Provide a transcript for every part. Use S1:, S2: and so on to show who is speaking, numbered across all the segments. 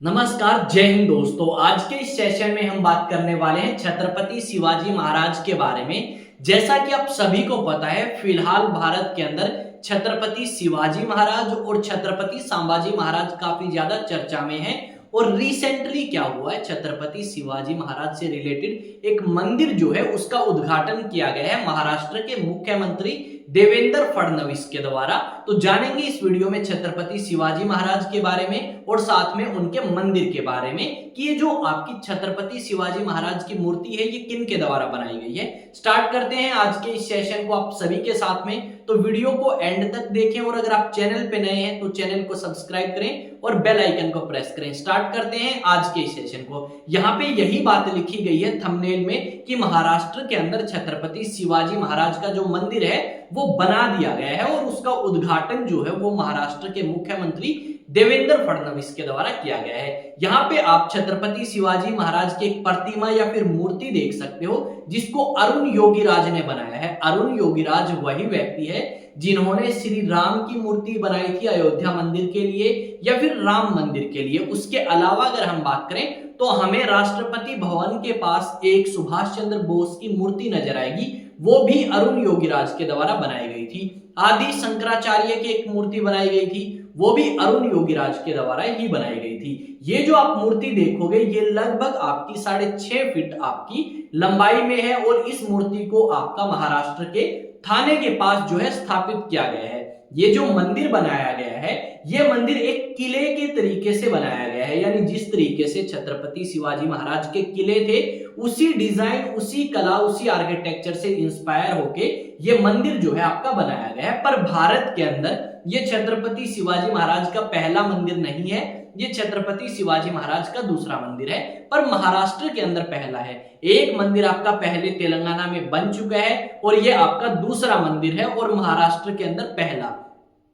S1: नमस्कार, जय हिंद दोस्तों। आज के इस सेशन में हम बात करने वाले हैं छत्रपति शिवाजी महाराज के बारे में। जैसा कि आप सभी को पता है, फिलहाल भारत के अंदर छत्रपति शिवाजी महाराज और छत्रपति संभाजी महाराज काफी ज्यादा चर्चा में हैं। और रिसेंटली क्या हुआ है, छत्रपति शिवाजी महाराज से रिलेटेड एक मंदिर जो है उसका उद्घाटन किया गया है महाराष्ट्र के मुख्यमंत्री देवेंद्र फडणवीस के द्वारा। तो जानेंगे इस वीडियो में छत्रपति शिवाजी महाराज के बारे में और साथ में उनके मंदिर के बारे में कि ये जो आपकी छत्रपति शिवाजी महाराज की मूर्ति है ये किन के द्वारा बनाई गई है। स्टार्ट करते हैं आज के इस सेशन को आप सभी के साथ में। तो वीडियो को एंड तक देखें और अगर आप चैनल पे नए हैं तो चैनल को सब्सक्राइब करें और बेल आइकन को प्रेस करें। स्टार्ट करते हैं आज के इस सेशन को। यहाँ पे यही बात लिखी गई है थंबनेल में कि महाराष्ट्र के अंदर छत्रपति शिवाजी महाराज का जो मंदिर है वो बना दिया गया है और उसका उद्घाटन जो है वो महाराष्ट्र के मुख्यमंत्री देवेंद्र फडणवीस के द्वारा किया गया है। यहाँ पे आप छत्रपति शिवाजी महाराज की एक प्रतिमा या फिर मूर्ति देख सकते हो जिसको अरुण योगीराज ने बनाया है। अरुण योगीराज वही व्यक्ति है जिन्होंने श्री राम की मूर्ति बनाई थी अयोध्या मंदिर के लिए या फिर राम मंदिर के लिए। उसके अलावा अगर हम बात करें तो हमें राष्ट्रपति भवन के पास एक सुभाष चंद्र बोस की मूर्ति नजर आएगी, वो भी अरुण योगीराज के द्वारा बनाई गई थी। आदि शंकराचार्य की एक मूर्ति बनाई गई थी, वो भी अरुण योगीराज के द्वारा ही बनाई गई थी। ये जो आप मूर्ति देखोगे ये लगभग आपकी 6.5 फीट आपकी लंबाई में है और इस मूर्ति को आपका महाराष्ट्र के थाने के पास जो है स्थापित किया गया है। ये जो मंदिर बनाया गया है ये मंदिर एक किले के तरीके से बनाया गया है, यानी जिस तरीके से छत्रपति शिवाजी महाराज के किले थे उसी डिजाइन, उसी कला, उसी आर्किटेक्चर से इंस्पायर होके ये मंदिर जो है आपका बनाया गया है। पर भारत के अंदर ये छत्रपति शिवाजी महाराज का पहला मंदिर नहीं है, ये छत्रपति शिवाजी महाराज का दूसरा मंदिर है, पर महाराष्ट्र के अंदर पहला है। एक मंदिर आपका पहले तेलंगाना में बन चुका है और ये आपका दूसरा मंदिर है और महाराष्ट्र के अंदर पहला।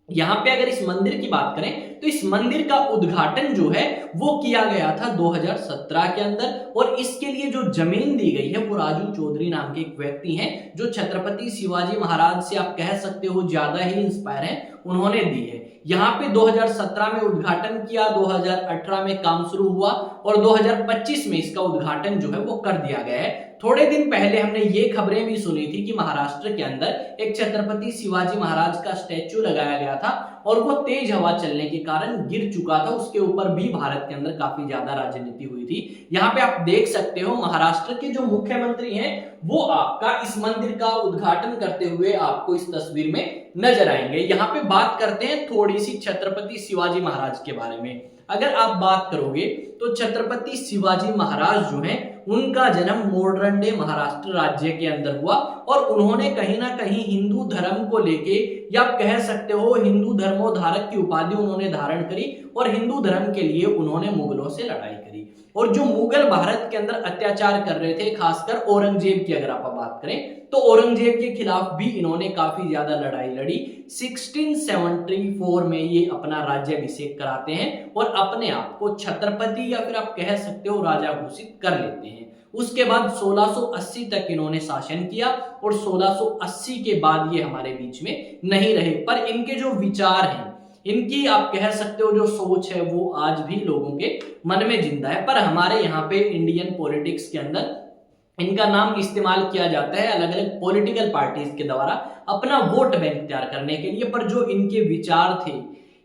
S1: यहाँ पे अगर इस मंदिर की बात करें तो इस मंदिर का उद्घाटन जो है वो किया गया था 2017 के अंदर और इसके लिए जो जमीन दी गई है वो राजू चौधरी नाम के एक व्यक्ति हैं जो छत्रपति शिवाजी महाराज से आप कह सकते हो ज्यादा ही इंस्पायर हैं, उन्होंने दी है। यहाँ पे 2017 में उद्घाटन किया, 2018 में काम शुरू हुआ और 2025 में इसका उद्घाटन जो है वो कर दिया गया है। थोड़े दिन पहले हमने ये खबरें भी सुनी थी कि महाराष्ट्र के अंदर एक छत्रपति शिवाजी महाराज का स्टैचू लगाया गया था और वो तेज हवा चलने के कारण गिर चुका था। उसके ऊपर भी भारत के अंदर काफी ज्यादा राजनीति हुई थी। यहाँ पे आप देख सकते हो महाराष्ट्र के जो मुख्यमंत्री हैं वो आपका इस मंदिर का उद्घाटन करते हुए आपको इस तस्वीर में नजर आएंगे। यहाँ पे बात करते हैं थोड़ी सी छत्रपति शिवाजी महाराज के बारे में। अगर आप बात करोगे तो छत्रपति शिवाजी महाराज जो हैं उनका जन्म मोरडे महाराष्ट्र राज्य के अंदर हुआ और उन्होंने कहीं ना कहीं हिंदू धर्म को लेके या आप कह सकते हो हिंदू धर्मोद्धारक की उपाधि उन्होंने धारण करी और हिंदू धर्म के लिए उन्होंने मुगलों से लड़ाई करी। और जो मुगल भारत के अंदर अत्याचार कर रहे थे, खासकर औरंगजेब की अगर आप बात करें तो औरंगजेब के खिलाफ भी इन्होंने काफी ज्यादा लड़ाई लड़ी। 1674 में ये अपना राज्याभिषेक कराते हैं और अपने आप को छत्रपति या फिर आप कह सकते हो राजा घोषित कर लेते हैं। उसके बाद 1680 तक इन्होंने शासन किया और 1680 के बाद ये हमारे बीच में नहीं रहे, पर इनके जो विचार हैं, इनकी आप कह सकते हो जो सोच है वो आज भी लोगों के मन में जिंदा है। पर हमारे यहाँ पे इंडियन पॉलिटिक्स के अंदर इनका नाम इस्तेमाल किया जाता है अलग अलग पॉलिटिकल पार्टीज के द्वारा अपना वोट बैंक तैयार करने के लिए, पर जो इनके विचार थे,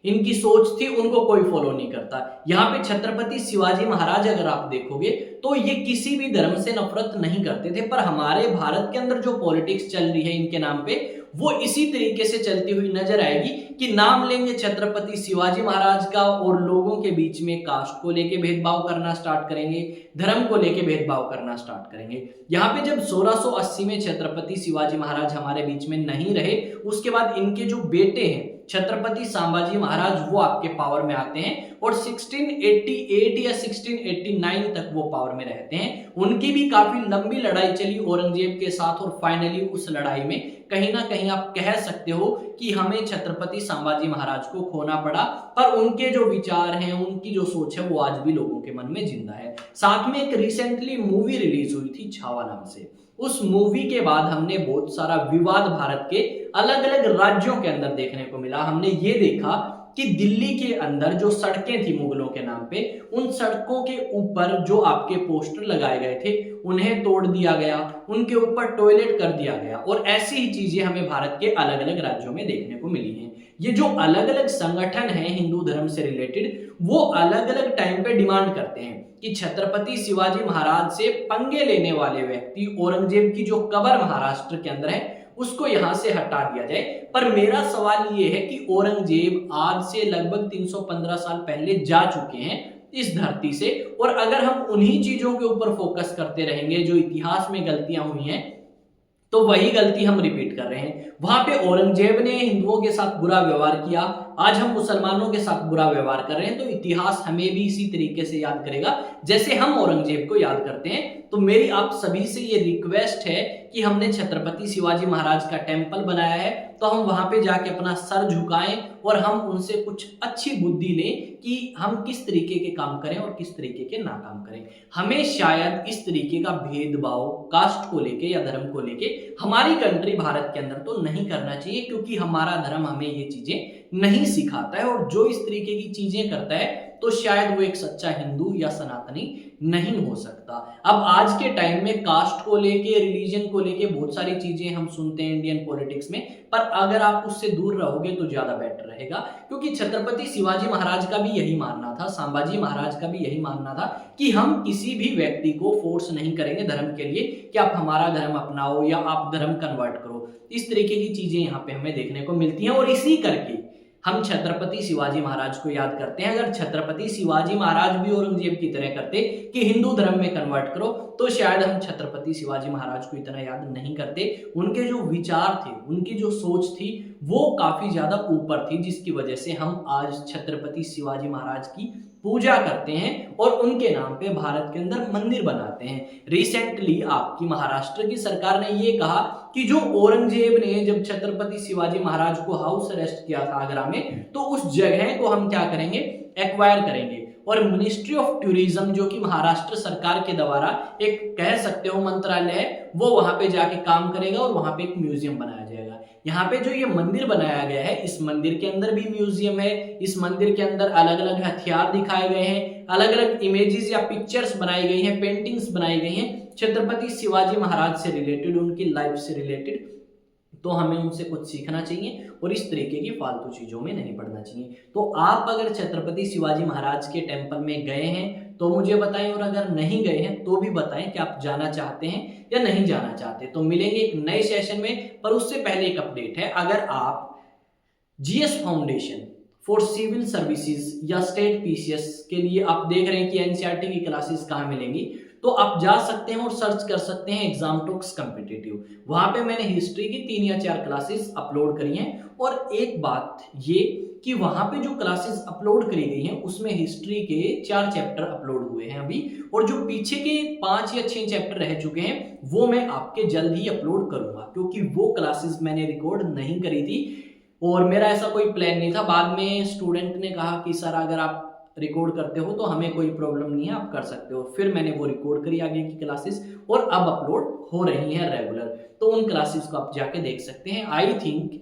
S1: इनकी सोच थी, उनको कोई फॉलो नहीं करता। यहाँ पे छत्रपति शिवाजी महाराज अगर आप देखोगे तो ये किसी भी धर्म से नफरत नहीं करते थे, पर हमारे भारत के अंदर जो पॉलिटिक्स चल रही है इनके नाम पे वो इसी तरीके से चलती हुई नजर आएगी कि नाम लेंगे छत्रपति शिवाजी महाराज का और लोगों के बीच में कास्ट को लेके भेदभाव करना स्टार्ट करेंगे, धर्म को लेके भेदभाव करना स्टार्ट करेंगे। यहाँ पे जब 1680 में छत्रपति शिवाजी महाराज हमारे बीच में नहीं रहे, उसके बाद इनके जो बेटे हैं छत्रपति संभाजी महाराज वो आपके पावर में आते हैं और 1688 या 1689 तक वो पावर में रहते हैं। उनकी भी काफी लंबी लड़ाई चली औरंगजेब के साथ और फाइनली उस लड़ाई में कहीं ना कहीं आप कह सकते हो कि हमें छत्रपति संभाजी महाराज को खोना पड़ा, पर उनके जो विचार हैं, उनकी जो सोच है वो आज भी लोगों के मन में जिंदा है। साथ में एक रिसेंटली मूवी रिलीज हुई थी छावा नाम से। उस मूवी के बाद हमने बहुत सारा विवाद भारत के अलग अलग राज्यों के अंदर देखने को मिला। हमने ये देखा कि दिल्ली के अंदर जो सड़कें थी मुगलों के नाम पे, उन सड़कों के ऊपर जो आपके पोस्टर लगाए गए थे उन्हें तोड़ दिया गया, उनके ऊपर टॉयलेट कर दिया गया, और ऐसी ही चीजें हमें भारत के अलग अलग राज्यों में देखने को मिली हैं। ये जो अलग अलग संगठन हैं हिंदू धर्म से रिलेटेड, वो अलग अलग टाइम पे डिमांड करते हैं कि छत्रपति शिवाजी महाराज से पंगे लेने वाले व्यक्ति, औरंगजेब की जो कब्र महाराष्ट्र के अंदर है उसको यहां से हटा दिया जाए। पर मेरा सवाल ये है कि औरंगजेब आज से लगभग 315 साल पहले जा चुके हैं इस धरती से, और अगर हम उन्हीं चीजों के ऊपर फोकस करते रहेंगे जो इतिहास में गलतियां हुई हैं, तो वही गलती हम रिपीट कर रहे हैं। वहां पे औरंगजेब ने हिंदुओं के साथ बुरा व्यवहार किया, आज हम मुसलमानों के साथ बुरा व्यवहार कर रहे हैं, तो इतिहास हमें भी इसी तरीके से याद करेगा जैसे हम औरंगजेब को याद करते हैं। तो मेरी आप सभी से ये रिक्वेस्ट है कि हमने छत्रपति शिवाजी महाराज का टेम्पल बनाया है, तो हम वहां पे जाके अपना सर झुकाएं और हम उनसे कुछ अच्छी बुद्धि लें कि हम किस तरीके के काम करें और किस तरीके के ना काम करें। हमें शायद इस तरीके का भेदभाव कास्ट को लेके या धर्म को लेके हमारी कंट्री भारत के अंदर तो नहीं करना चाहिए, क्योंकि हमारा धर्म हमें ये चीजें नहीं सिखाता है, और जो इस तरीके की चीजें करता है तो शायद वो एक सच्चा हिंदू या सनातनी नहीं हो सकता। अब आज के टाइम में कास्ट को लेके, रिलीजन को लेके बहुत सारी चीजें हम सुनते हैं इंडियन पॉलिटिक्स में, पर अगर आप उससे दूर रहोगे तो ज्यादा बेटर रहेगा, क्योंकि छत्रपति शिवाजी महाराज का भी यही मानना था, संभाजी महाराज का भी यही मानना था कि हम किसी भी व्यक्ति को फोर्स नहीं करेंगे धर्म के लिए कि आप हमारा धर्म अपनाओ या आप धर्म कन्वर्ट करो। इस तरीके की चीजें यहाँ पे हमें देखने को मिलती हैं, और इसी करके हम छत्रपति शिवाजी महाराज को याद करते हैं। अगर छत्रपति शिवाजी महाराज भी औरंगजेब की तरह करते कि हिंदू धर्म में कन्वर्ट करो, तो शायद हम छत्रपति शिवाजी महाराज को इतना याद नहीं करते। उनके जो विचार थे, उनकी जो सोच थी, वो काफी ज्यादा ऊपर थी, जिसकी वजह से हम आज छत्रपति शिवाजी महाराज की पूजा करते हैं और उनके नाम पे भारत के अंदर मंदिर बनाते हैं। रिसेंटली आपकी महाराष्ट्र की सरकार ने ये कहा कि जो औरंगजेब ने जब छत्रपति शिवाजी महाराज को हाउस अरेस्ट किया था आगरा में, तो उस जगह को हम क्या करेंगे, एक्वायर करेंगे, और मिनिस्ट्री ऑफ टूरिज्म जो कि महाराष्ट्र सरकार के द्वारा एक कह सकते हो मंत्रालय है, वो वहां पे जाके काम करेगा और वहां पे एक म्यूजियम बनाया जाएगा। यहाँ पे जो ये मंदिर बनाया गया है, इस मंदिर के अंदर भी म्यूजियम है, इस मंदिर के अंदर अलग अलग हथियार दिखाए गए हैं, अलग अलग इमेजेस या पिक्चर्स बनाई गई हैं, पेंटिंग्स बनाई गई हैं छत्रपति शिवाजी महाराज से रिलेटेड, उनकी लाइफ से रिलेटेड। तो हमें उनसे कुछ सीखना चाहिए और इस तरीके की फालतू चीजों में नहीं पड़ना चाहिए। तो आप अगर छत्रपति शिवाजी महाराज के टेम्पल में गए हैं तो मुझे बताएं, और अगर नहीं गए हैं तो भी बताएं कि आप जाना चाहते हैं या नहीं जाना चाहते। तो मिलेंगे एक नए सेशन में, पर उससे पहले एक अपडेट है। अगर आप GS foundation for civil services या स्टेट पीसीएस के लिए आप देख रहे हैं कि एनसीईआरटी की क्लासेस कहाँ मिलेंगी, तो आप जा सकते हैं और सर्च कर सकते हैं एग्जामटॉक्स कॉम्पिटिटिव। वहां पे मैंने हिस्ट्री की 3 या 4 क्लासेस अपलोड करी हैं, और एक बात ये कि वहां पे जो क्लासेस अपलोड करी गई हैं उसमें हिस्ट्री के 4 चैप्टर अपलोड हुए हैं अभी, और जो पीछे के 5 या 6 चैप्टर रह चुके हैं वो मैं आपके जल्द ही अपलोड करूंगा, क्योंकि वो क्लासेस मैंने रिकॉर्ड नहीं करी थी और मेरा ऐसा कोई प्लान नहीं था। बाद में स्टूडेंट ने कहा कि सर अगर आप रिकॉर्ड करते हो तो हमें कोई प्रॉब्लम नहीं है, आप कर सकते हो। फिर मैंने वो रिकॉर्ड करी आगे की क्लासेस, और अब अपलोड हो रही हैं रेगुलर, तो उन क्लासेस को आप जाके देख सकते हैं। आई थिंक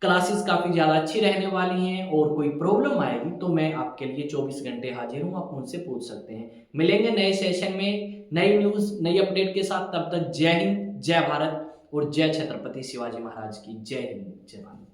S1: क्लासेस काफी ज्यादा अच्छी रहने वाली हैं, और कोई प्रॉब्लम आएगी तो मैं आपके लिए 24 घंटे हाजिर हूं, आप मुझसे पूछ सकते हैं। मिलेंगे नए सेशन में नई न्यूज नई अपडेट के साथ। तब तक जय हिंद, जय भारत और जय छत्रपति शिवाजी महाराज की। जय हिंद, जय भारत।